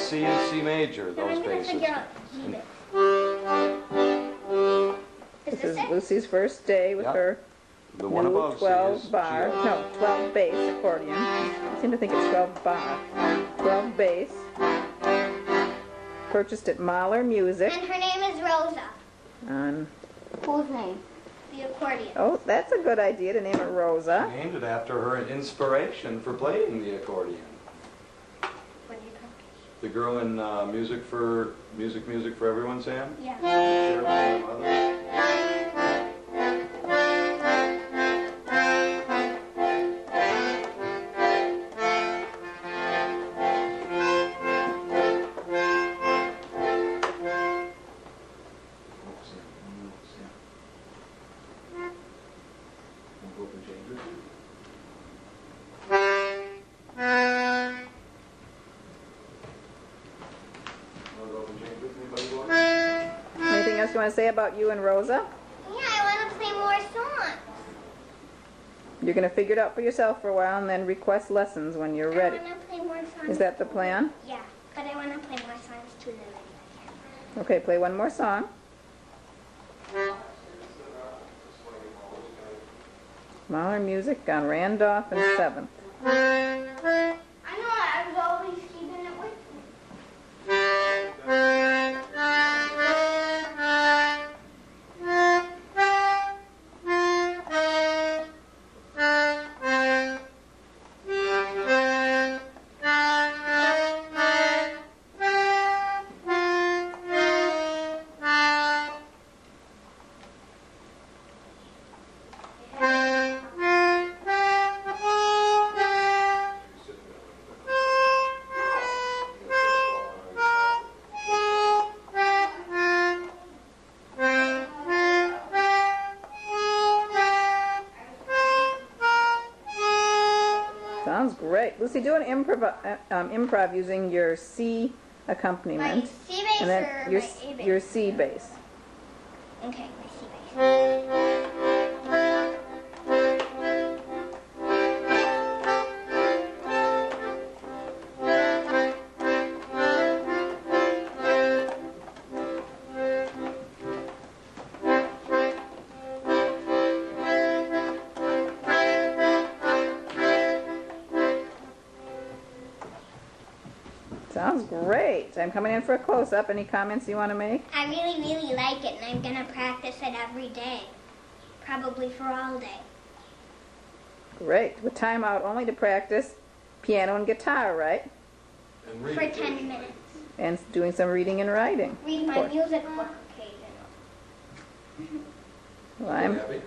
C and C major, those basses. This is Lucy's first day with her The one new above 12 C is bar, G. no, 12 bass accordion. I seem to think it's 12 bar. 12 bass. Purchased at Mahler Music. And her name is Rosa. On, Whose name? The accordion. oh, that's a good idea to name it Rosa. Named it after her inspiration for playing the accordion. What do you call The girl in Music for Everyone, Sam? Yeah. Share it with others. Anything else you want to say about you and Rosa? Yeah, I want to play more songs. You're going to figure it out for yourself for a while and then request lessons when you're ready. I want to play more songs. Is that the plan? Yeah, but I want to play more songs too than I can. Okay, play one more song. Mahler Music on Randolph and 7th. I know, I was always keeping it with me. Sounds great. Lucy, do an improv using your C accompaniment. My C bass and then or your, my A bass? your C bass. Okay, my C bass. Sounds great. I'm coming in for a close-up. Any comments you want to make? I really, really like it, and I'm going to practice it every day. Probably for all day. Great. With time out only to practice piano and guitar, right? And read For it. 10 minutes. And doing some reading and writing. Read my Cool. music book occasionally. Well, I'm Abby?